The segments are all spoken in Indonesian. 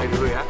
mulai dulu ya.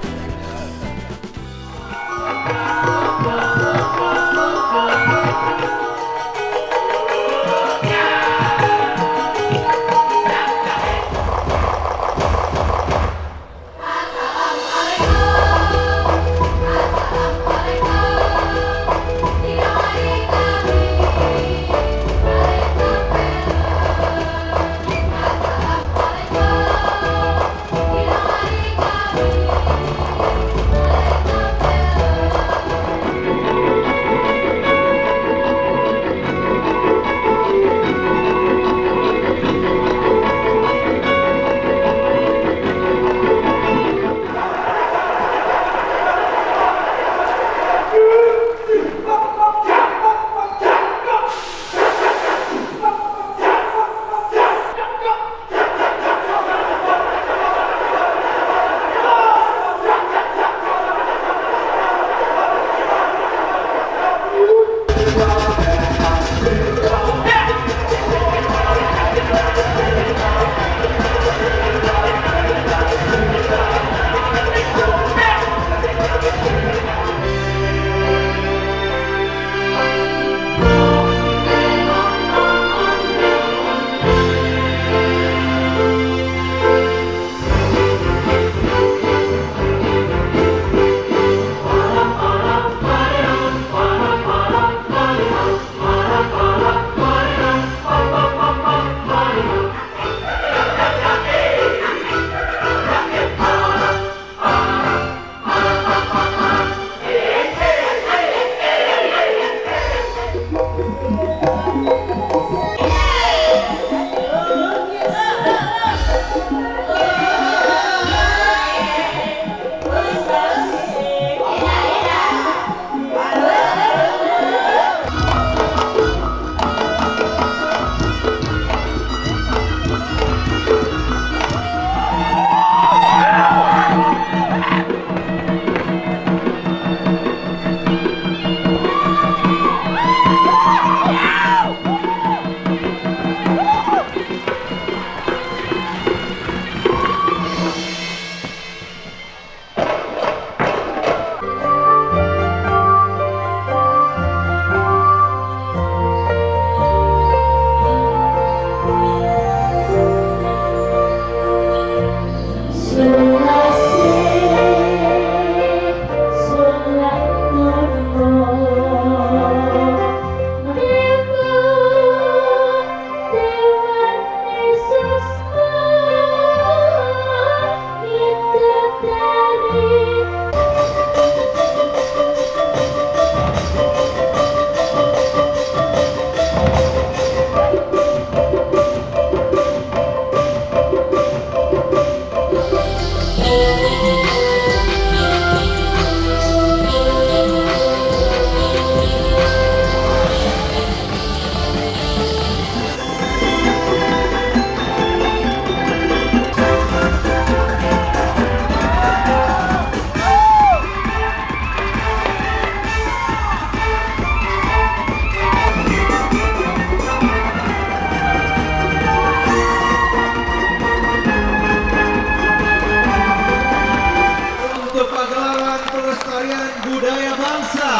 Budaya bangsa.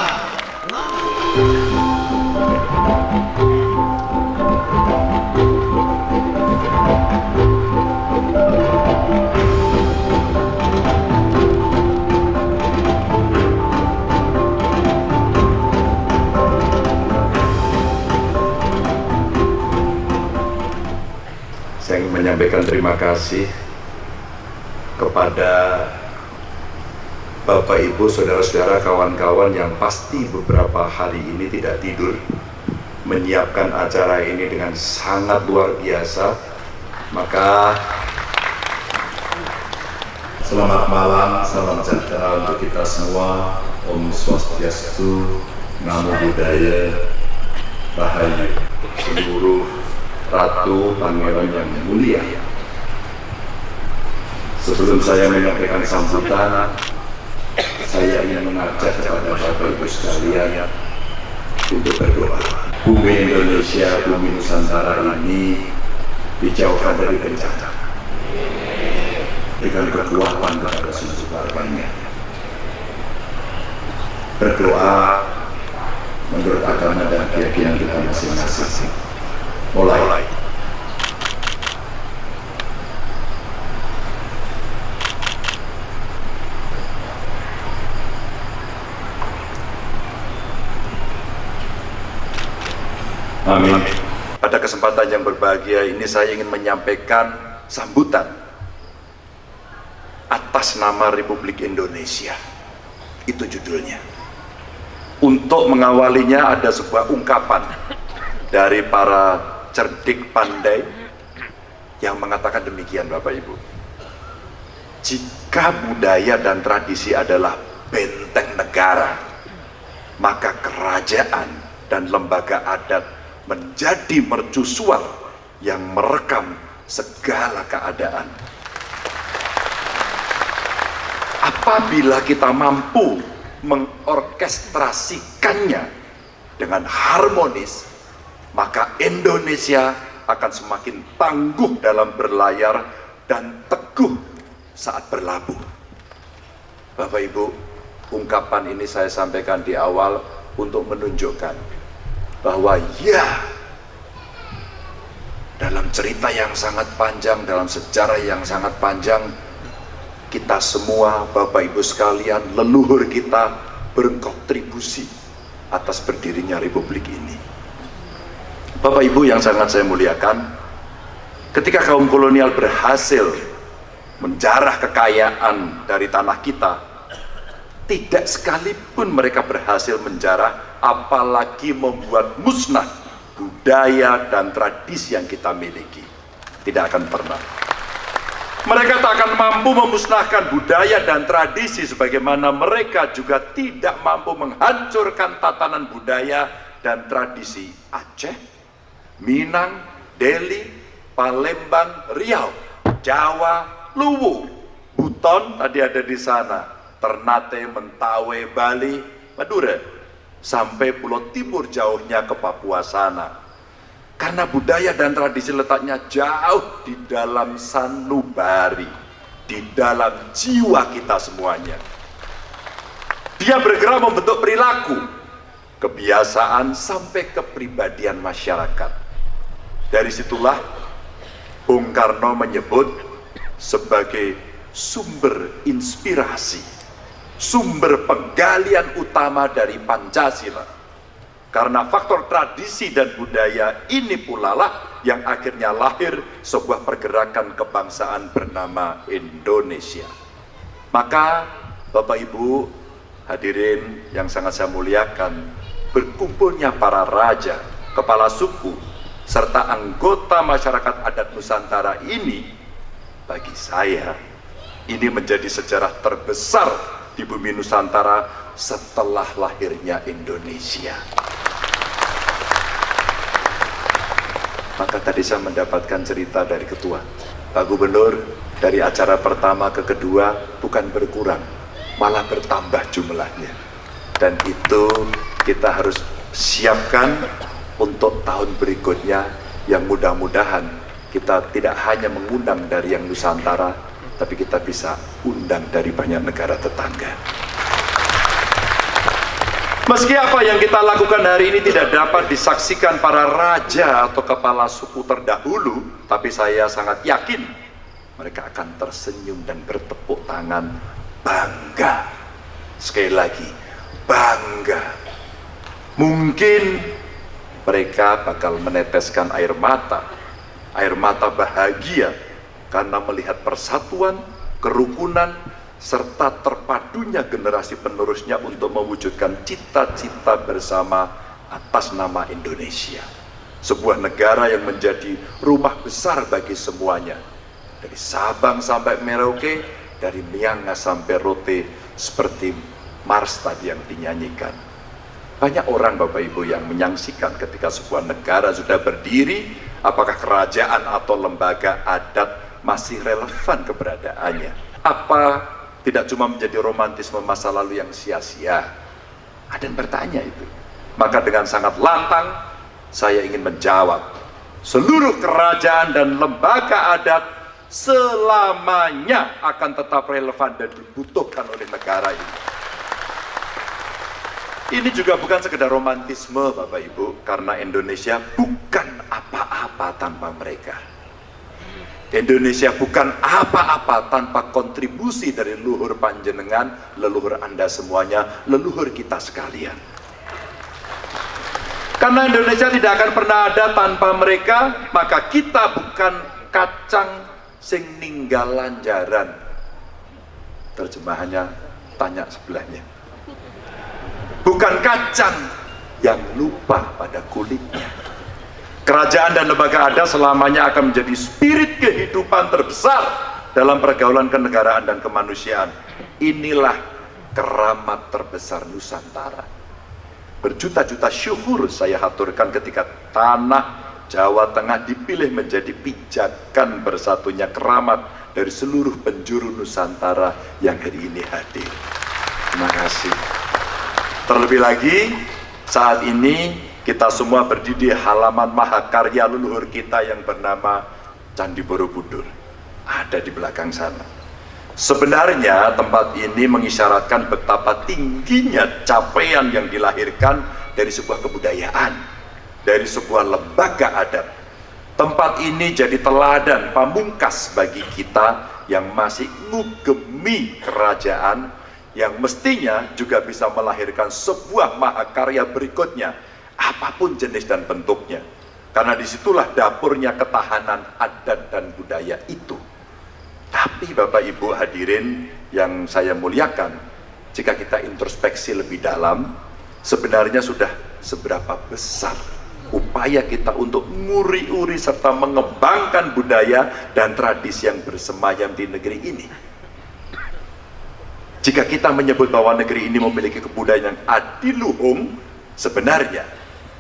Saya ingin menyampaikan terima kasih kepada Bapak, Ibu, saudara-saudara, kawan-kawan yang pasti beberapa hari ini tidak tidur menyiapkan acara ini dengan sangat luar biasa. Maka selamat malam, salam sejahtera untuk kita semua. Om Swastiastu, Namo Buddhaya, Rahayu, seluruh Ratu Pangeran yang mulia. Sebelum saya menyampaikan sambutan, saya ingin mengajak kepada Bapak Ibu sekalian untuk berdoa. Bumi Indonesia, bumi Nusantara ini dijauhkan dari bencana. dengan kekuatan kepada seluruh keluarganya. Berdoa menurut agama dan keyakinan kita masing-masing. Mulai. Amin. Pada kesempatan yang berbahagia ini saya ingin menyampaikan sambutan atas nama Republik Indonesia. Itu judulnya. Untuk mengawalinya ada sebuah ungkapan dari para cerdik pandai yang mengatakan demikian, Bapak Ibu. Jika budaya dan tradisi adalah benteng negara, maka kerajaan dan lembaga adat menjadi mercusuar yang merekam segala keadaan. Apabila kita mampu mengorkestrasikannya dengan harmonis, maka Indonesia akan semakin tangguh dalam berlayar dan teguh saat berlabuh. Bapak Ibu, ungkapan ini saya sampaikan di awal untuk menunjukkan bahwa ya, dalam cerita yang sangat panjang, dalam sejarah yang sangat panjang, kita semua, Bapak Ibu sekalian, leluhur kita berkontribusi atas berdirinya Republik ini. Bapak Ibu yang sangat saya muliakan, ketika kaum kolonial berhasil menjarah kekayaan dari tanah kita, tidak sekalipun mereka berhasil menjarah, apalagi membuat musnah budaya dan tradisi yang kita miliki. Tidak akan pernah. Mereka tak akan mampu memusnahkan budaya dan tradisi, sebagaimana mereka juga tidak mampu menghancurkan tatanan budaya dan tradisi Aceh, Minang, Deli, Palembang, Riau, Jawa, Luwu, Buton tadi ada di sana, Ternate, Mentawai, Bali, Madura, sampai Pulau Timur jauhnya ke Papua sana. Karena budaya dan tradisi letaknya jauh di dalam sanubari, di dalam jiwa kita semuanya. Dia bergerak membentuk perilaku, kebiasaan sampai kepribadian masyarakat. Dari situlah Bung Karno menyebut sebagai sumber inspirasi, sumber penggalian utama dari Pancasila. Karena faktor tradisi dan budaya ini pula lah yang akhirnya lahir sebuah pergerakan kebangsaan bernama Indonesia. Maka Bapak Ibu hadirin yang sangat saya muliakan, berkumpulnya para raja, kepala suku, serta anggota masyarakat adat Nusantara ini, bagi saya ini menjadi sejarah terbesar di bumi Nusantara setelah lahirnya Indonesia. Maka tadi saya mendapatkan cerita dari ketua, Pak Gubernur, dari acara pertama ke kedua bukan berkurang, malah bertambah jumlahnya. Dan itu kita harus siapkan untuk tahun berikutnya, yang mudah-mudahan kita tidak hanya mengundang dari yang Nusantara, tapi kita bisa undang dari banyak negara tetangga. Meski apa yang kita lakukan hari ini tidak dapat disaksikan para raja atau kepala suku terdahulu, tapi saya sangat yakin mereka akan tersenyum dan bertepuk tangan bangga. Sekali lagi, bangga. Mungkin mereka bakal meneteskan air mata bahagia karena melihat persatuan, kerukunan, serta terpadunya generasi penerusnya untuk mewujudkan cita-cita bersama atas nama Indonesia. Sebuah negara yang menjadi rumah besar bagi semuanya. Dari Sabang sampai Merauke, dari Miangas sampai Rote, seperti Mars tadi yang dinyanyikan. Banyak orang Bapak Ibu yang menyaksikan ketika sebuah negara sudah berdiri, apakah kerajaan atau lembaga adat masih relevan keberadaannya. Apa tidak cuma menjadi romantisme masa lalu yang sia-sia. Ada yang bertanya itu. Maka dengan sangat lantang saya ingin menjawab, seluruh kerajaan dan lembaga adat selamanya akan tetap relevan dan dibutuhkan oleh negara ini. Ini juga bukan sekedar romantisme Bapak Ibu, karena Indonesia bukan apa-apa tanpa mereka. Indonesia bukan apa-apa tanpa kontribusi dari leluhur panjenengan, leluhur Anda semuanya, leluhur kita sekalian. Karena Indonesia tidak akan pernah ada tanpa mereka, maka kita bukan kacang sing ninggalan jaran. Terjemahannya tanya sebelahnya. Bukan kacang yang lupa pada kulitnya. Kerajaan dan lembaga adat selamanya akan menjadi spirit kehidupan terbesar dalam pergaulan kenegaraan dan kemanusiaan. Inilah keramat terbesar Nusantara. Berjuta-juta syukur saya haturkan ketika tanah Jawa Tengah dipilih menjadi pijakan bersatunya keramat dari seluruh penjuru Nusantara yang hari ini hadir. Terima kasih. Terlebih lagi, saat ini kita semua berdiri di halaman mahakarya leluhur kita yang bernama Candi Borobudur. Ada di belakang sana. Sebenarnya tempat ini mengisyaratkan betapa tingginya capaian yang dilahirkan dari sebuah kebudayaan, dari sebuah lembaga adat. Tempat ini jadi teladan pamungkas bagi kita yang masih ngugemi kerajaan, yang mestinya juga bisa melahirkan sebuah mahakarya berikutnya, apapun jenis dan bentuknya. Karena disitulah dapurnya ketahanan adat dan budaya itu. Tapi Bapak Ibu hadirin yang saya muliakan, jika kita introspeksi lebih dalam, sebenarnya sudah seberapa besar upaya kita untuk nguri-uri serta mengembangkan budaya dan tradisi yang bersemayam di negeri ini. Jika kita menyebut bahwa negeri ini memiliki kebudayaan yang adiluhung, sebenarnya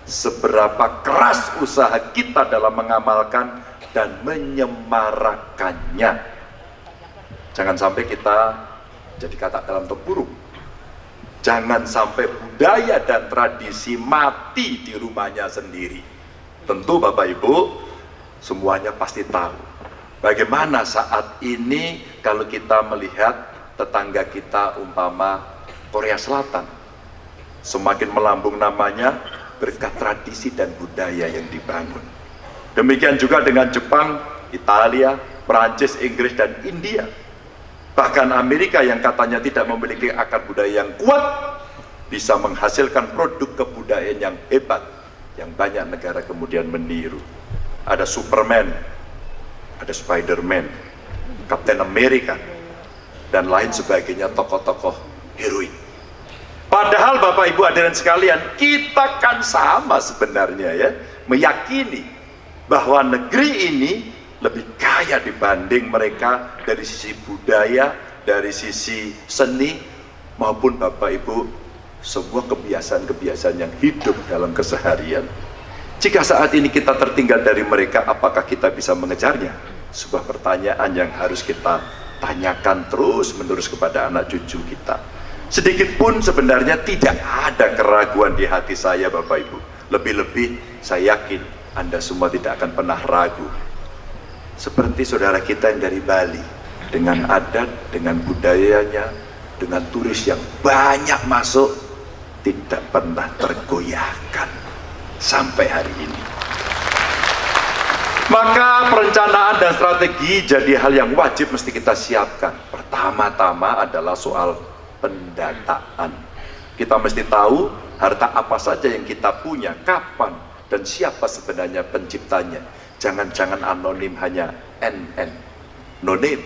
seberapa keras usaha kita dalam mengamalkan dan menyemarakannya. Jangan sampai kita jadi kata dalam tempurung. Jangan sampai budaya dan tradisi mati di rumahnya sendiri. Tentu Bapak Ibu semuanya pasti tahu bagaimana saat ini kalau kita melihat tetangga kita umpama Korea Selatan, semakin melambung namanya berkat tradisi dan budaya yang dibangun. Demikian juga dengan Jepang, Italia, Perancis, Inggris, dan India. Bahkan Amerika yang katanya tidak memiliki akar budaya yang kuat bisa menghasilkan produk kebudayaan yang hebat yang banyak negara kemudian meniru. Ada Superman, ada Spiderman, Captain America, dan lain sebagainya, tokoh-tokoh heroik. Padahal Bapak Ibu hadirin sekalian, kita kan sama sebenarnya ya, meyakini bahwa negeri ini lebih kaya dibanding mereka dari sisi budaya, dari sisi seni, maupun Bapak Ibu sebuah kebiasaan-kebiasaan yang hidup dalam keseharian. Jika saat ini kita tertinggal dari mereka, apakah kita bisa mengejarnya? Sebuah pertanyaan yang harus kita tanyakan terus-menerus kepada anak cucu kita. Sedikit pun sebenarnya tidak ada keraguan di hati saya Bapak Ibu. Lebih-lebih saya yakin Anda semua tidak akan pernah ragu. Seperti saudara kita yang dari Bali, dengan adat, dengan budayanya, dengan turis yang banyak masuk, tidak pernah tergoyahkan sampai hari ini. Maka perencanaan dan strategi jadi hal yang wajib mesti kita siapkan. Pertama-tama adalah soal pendataan. Kita mesti tahu harta apa saja yang kita punya, kapan, dan siapa sebenarnya penciptanya. Jangan-jangan anonim hanya NN, no name.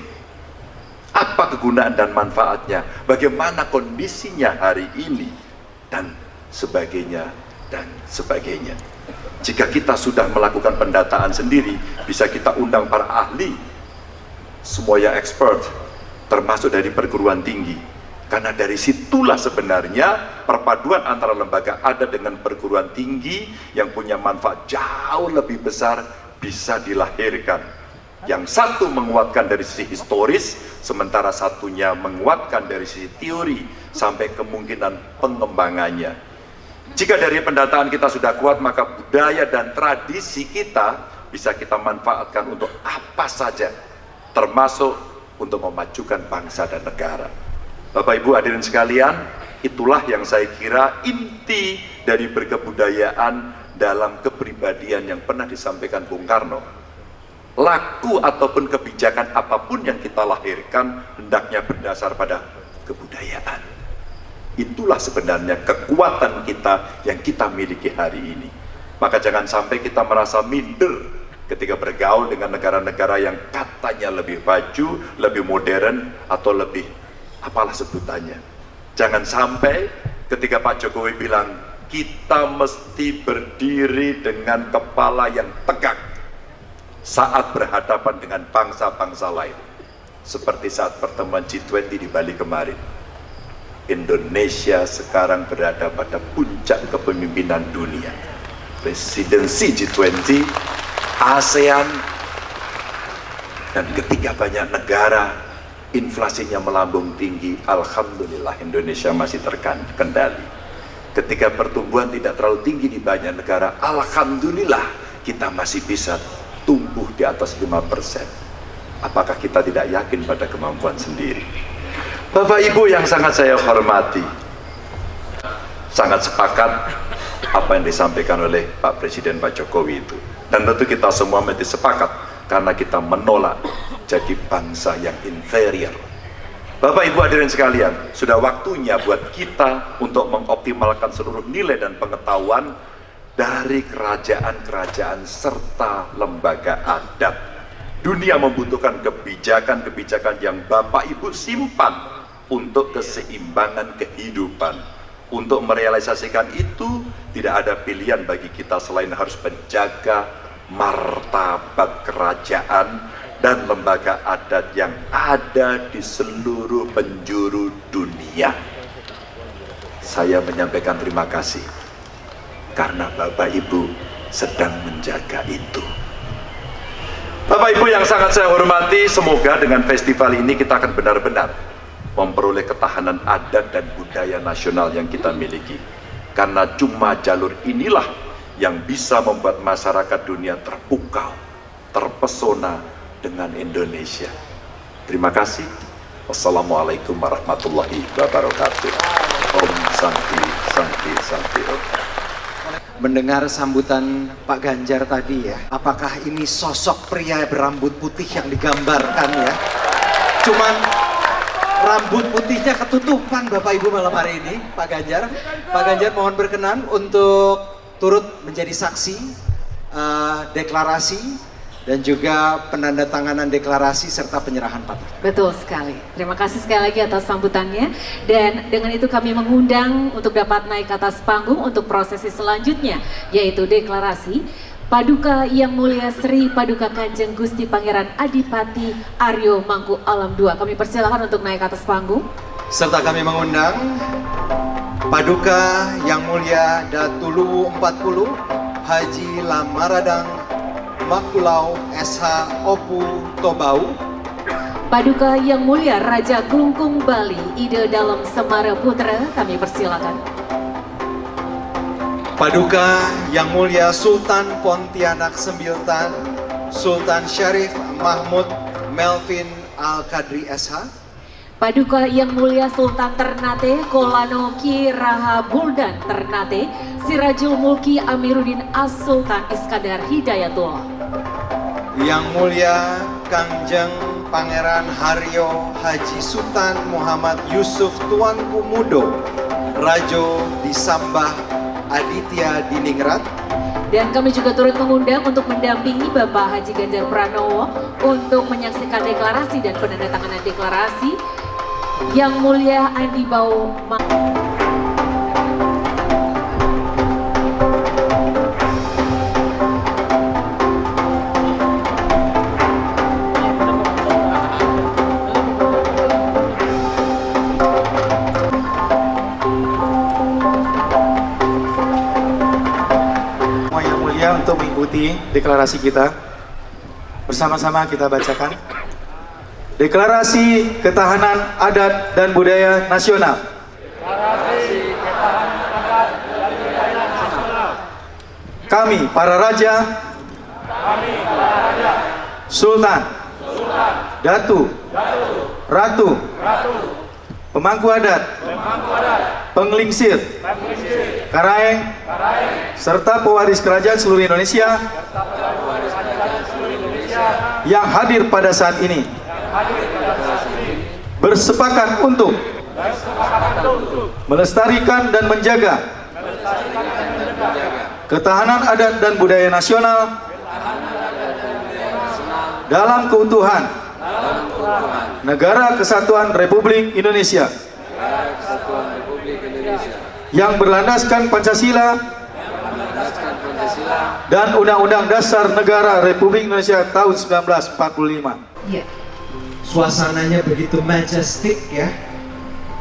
Apa kegunaan dan manfaatnya? Bagaimana kondisinya hari ini? Dan sebagainya, dan sebagainya. Jika kita sudah melakukan pendataan sendiri, bisa kita undang para ahli, semuanya expert, termasuk dari perguruan tinggi. Karena dari situlah sebenarnya perpaduan antara lembaga adat dengan perguruan tinggi yang punya manfaat jauh lebih besar bisa dilahirkan. Yang satu menguatkan dari sisi historis, sementara satunya menguatkan dari sisi teori sampai kemungkinan pengembangannya. Jika dari pendataan kita sudah kuat, maka budaya dan tradisi kita bisa kita manfaatkan untuk apa saja. termasuk untuk memajukan bangsa dan negara. Bapak Ibu hadirin sekalian, itulah yang saya kira inti dari berkebudayaan dalam kepribadian yang pernah disampaikan Bung Karno. Laku ataupun kebijakan apapun yang kita lahirkan hendaknya berdasar pada kebudayaan. Itulah sebenarnya kekuatan kita yang kita miliki hari ini. Maka jangan sampai kita merasa minder ketika bergaul dengan negara-negara yang katanya lebih maju, lebih modern, atau lebih apalah sebutannya. Jangan sampai ketika Pak Jokowi bilang kita mesti berdiri dengan kepala yang tegak saat berhadapan dengan bangsa-bangsa lain, seperti saat pertemuan G20 di Bali kemarin. Indonesia sekarang berada pada puncak kepemimpinan dunia, presidensi G20, ASEAN, dan ketika banyak negara inflasinya melambung tinggi, alhamdulillah Indonesia masih terkendali. Ketika pertumbuhan tidak terlalu tinggi di banyak negara, alhamdulillah kita masih bisa tumbuh di atas 5%. Apakah kita tidak yakin pada kemampuan sendiri? Bapak Ibu yang sangat saya hormati, sangat sepakat apa yang disampaikan oleh Pak Presiden Pak Jokowi itu. Dan tentu kita semua mesti sepakat karena kita menolak jadi bangsa yang inferior. Bapak Ibu hadirin sekalian, sudah waktunya buat kita untuk mengoptimalkan seluruh nilai dan pengetahuan dari kerajaan-kerajaan serta lembaga adat. Dunia membutuhkan kebijakan-kebijakan yang Bapak Ibu simpan untuk keseimbangan kehidupan. Untuk merealisasikan itu, tidak ada pilihan bagi kita selain harus menjaga martabat kerajaan dan lembaga adat yang ada di seluruh penjuru dunia. Saya menyampaikan terima kasih karena Bapak Ibu sedang menjaga itu. Bapak Ibu yang sangat saya hormati, semoga dengan festival ini kita akan benar-benar memperoleh ketahanan adat dan budaya nasional yang kita miliki. Karena cuma jalur inilah yang bisa membuat masyarakat dunia terpukau, terpesona dengan Indonesia. Terima kasih. Wassalamualaikum warahmatullahi wabarakatuh. Om Santi Santi Santi Om. Mendengar sambutan Pak Ganjar tadi ya, apakah ini sosok pria berambut putih yang digambarkan ya? Cuman rambut putihnya ketutupan Bapak Ibu malam hari ini, Pak Ganjar. Pak Ganjar mohon berkenan untuk turut menjadi saksi deklarasi dan juga penandatanganan deklarasi serta penyerahan patah. Betul sekali. Terima kasih sekali lagi atas sambutannya. Dan dengan itu kami mengundang untuk dapat naik ke atas panggung untuk prosesi selanjutnya, yaitu deklarasi Paduka Yang Mulia Sri Paduka Kanjeng Gusti Pangeran Adipati Aryo Mangku Alam II. Kami persilakan untuk naik ke atas panggung. Serta kami mengundang Paduka Yang Mulia Datuluwu 40 Haji Lamaradang Makulau SH Opu Tobau. Paduka Yang Mulia Raja Klungkung Bali Ide Dalem Semara Putra, kami persilakan. Paduka Yang Mulia Sultan Pontianak Sembiltan Sultan Syarif Mahmud Melvin Al-Kadri SH. Paduka Yang Mulia Sultan Ternate Kolano Ki Raha Buldan Ternate Sirajul Mulki Amiruddin As-Sultan Iskandar Hidayatullah. Yang Mulia Kanjeng Pangeran Haryo Haji Sultan Muhammad Yusuf Tuanku Mudo Rajo Disambah Aditya Diningrat. Dan kami juga turut mengundang untuk mendampingi Bapak Haji Ganjar Pranowo untuk menyaksikan deklarasi dan penandatanganan deklarasi. Yang Mulia Andi Bau untuk mengikuti deklarasi kita. Bersama-sama kita bacakan. Deklarasi Ketahanan Adat dan Budaya Nasional. Kami para raja, Sultan, Datu, Ratu, pemangku adat, penglingsir, Karaeng, serta pewaris kerajaan seluruh Indonesia yang hadir pada saat ini bersepakat untuk melestarikan dan menjaga ketahanan adat dan budaya nasional dalam keutuhan Negara Kesatuan Republik Indonesia yang berlandaskan Pancasila dan Undang-Undang Dasar Negara Republik Indonesia tahun 1945. Ya. Suasananya begitu majestic ya.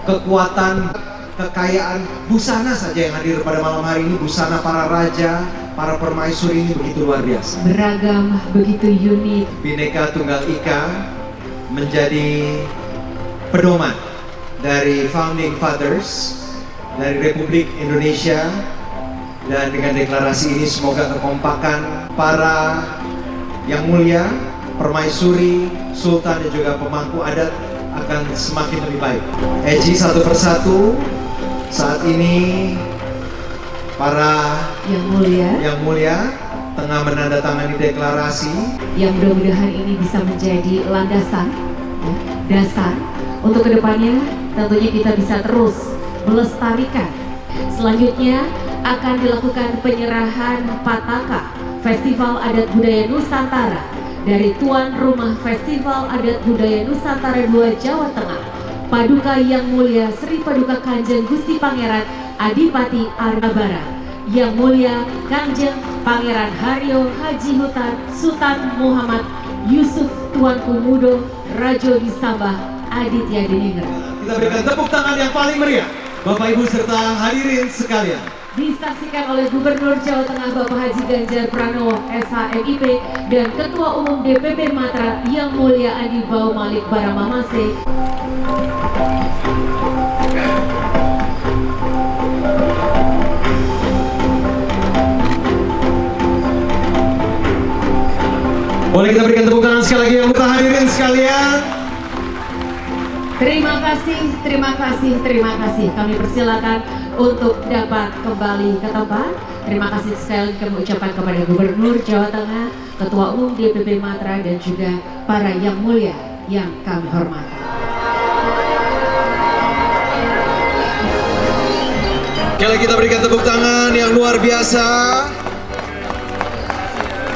Kekuatan, kekayaan busana saja yang hadir pada malam hari ini, busana para raja, para permaisuri ini begitu luar biasa. Beragam, begitu unik. Bhinneka Tunggal Ika menjadi pedoman dari founding fathers dari Republik Indonesia, dan dengan deklarasi ini semoga kekompakan para yang mulia, permaisuri, sultan dan juga pemangku adat akan semakin lebih baik. Eji satu persatu saat ini para yang mulia tengah menandatangani deklarasi yang mudah-mudahan ini bisa menjadi landasan, ya, dasar untuk kedepannya tentunya kita bisa terus melestarikan. Selanjutnya akan dilakukan penyerahan Pataka Festival Adat Budaya Nusantara dari tuan rumah Festival Adat Budaya Nusantara 2 Jawa Tengah, Paduka Yang Mulia Sri Paduka Kanjeng Gusti Pangeran Adipati Argabara, Yang Mulia Kanjeng Pangeran Haryo Haji Hutan Sultan Muhammad Yusuf Tuanku Mudo Rajo Disambah Aditya Diningrat. Kita berikan tepuk tangan yang paling meriah, Bapak Ibu serta hadirin sekalian. Disaksikan oleh Gubernur Jawa Tengah Bapak Haji Ganjar Pranowo SHMIP dan Ketua Umum DPP Matra Yang Mulia Adi Bau Malik Baramamase. Boleh kita berikan tepuk tangan sekali lagi yang kita hadirin sekalian. Terima kasih, terima kasih, terima kasih. Kami persilakan untuk dapat kembali ke tempat. Terima kasih sekali kami ucapkan kepada Gubernur Jawa Tengah, Ketua Umum DPP Matra dan juga para yang mulia yang kami hormati. Sekali kita berikan tepuk tangan yang luar biasa.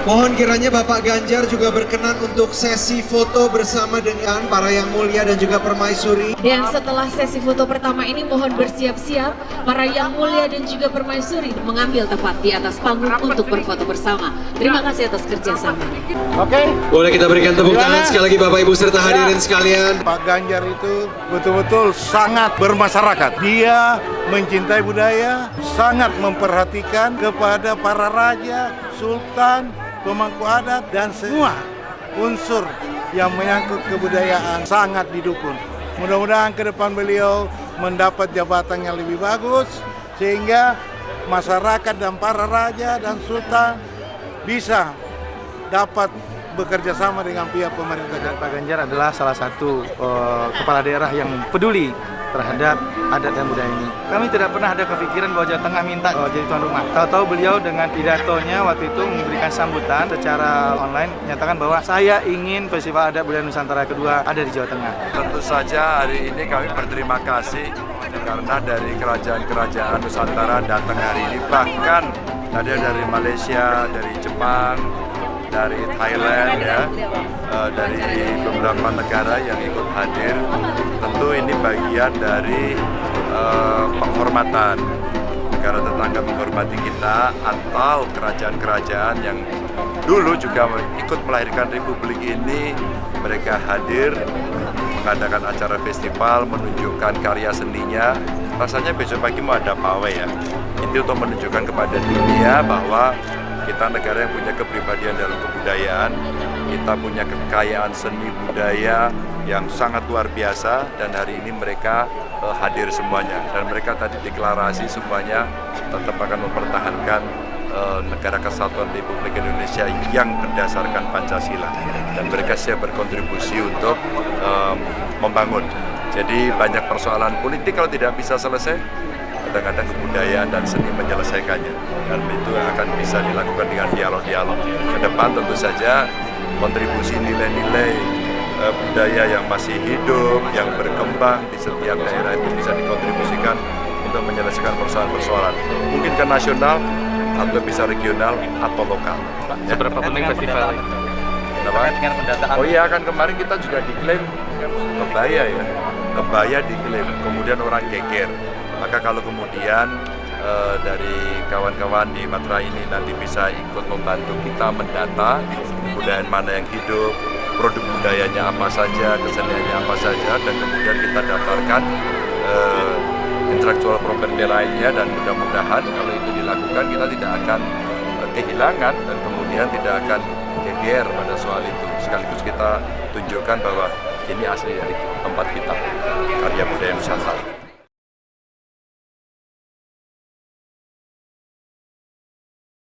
Mohon kiranya Bapak Ganjar juga berkenan untuk sesi foto bersama dengan para yang mulia dan juga permaisuri. Dan setelah sesi foto pertama ini mohon bersiap-siap para yang mulia dan juga permaisuri mengambil tempat di atas panggung untuk berfoto bersama. Terima kasih atas kerjasamanya. Oke. Boleh kita berikan tepuk tangan sekali lagi Bapak Ibu serta hadirin sekalian. Pak Ganjar itu betul-betul sangat bermasyarakat. Dia mencintai budaya, sangat memperhatikan kepada para raja, sultan, pemangku adat dan semua unsur yang menyangkut kebudayaan sangat didukung. Mudah-mudahan ke depan beliau mendapat jabatan yang lebih bagus sehingga masyarakat dan para raja dan sultan bisa dapat bekerja sama dengan pihak pemerintah. Pak Ganjar adalah salah satu kepala daerah yang peduli terhadap adat dan budaya ini. Kami tidak pernah ada kepikiran bahwa Jawa Tengah minta jadi tuan rumah. Tahu-tahu beliau dengan pidatonya waktu itu memberikan sambutan secara online, menyatakan bahwa saya ingin Festival Adat Budaya Nusantara kedua ada di Jawa Tengah. Tentu saja hari ini kami berterima kasih karena dari kerajaan-kerajaan Nusantara datang hari ini, bahkan ada dari Malaysia, dari Jepang, dari Thailand ya, dari beberapa negara yang ikut hadir. Tentu ini bagian dari penghormatan negara tetangga menghormati kita, atau kerajaan-kerajaan yang dulu juga ikut melahirkan republik ini. Mereka hadir mengadakan acara festival, menunjukkan karya seninya. Rasanya besok pagi mau ada pawai ya. Itu untuk menunjukkan kepada dunia bahwa kita negara yang punya kepribadian dalam kebudayaan, kita punya kekayaan seni budaya yang sangat luar biasa, dan hari ini mereka hadir semuanya, dan mereka tadi deklarasi semuanya tetap akan mempertahankan negara kesatuan Republik Indonesia yang berdasarkan Pancasila, dan mereka siap berkontribusi untuk membangun. Jadi banyak persoalan politik kalau tidak bisa selesai, kadang-kadang kebudayaan dan seni menyelesaikannya, dan itu akan bisa dilakukan dengan dialog-dialog. Ke depan tentu saja kontribusi nilai-nilai budaya yang masih hidup, yang berkembang di setiap daerah itu bisa dikontribusikan untuk menyelesaikan persoalan-persoalan. Mungkin ke nasional, atau bisa regional atau lokal. Seberapa penting festival ini? Dengan pendataan. Oh iya, kan kemarin kita juga diklaim kebaya ya, kebaya diklaim, kemudian orang geger. Maka kalau kemudian dari kawan-kawan di Matra ini nanti bisa ikut membantu kita mendata kebudayaan mana yang hidup, produk budayanya apa saja, keseniannya apa saja, dan kemudian kita daftarkan intellectual property lainnya, dan mudah-mudahan kalau itu dilakukan kita tidak akan kehilangan dan kemudian tidak akan geger pada soal itu. Sekaligus kita tunjukkan bahwa ini asli dari tempat kita, karya budaya Nusantara.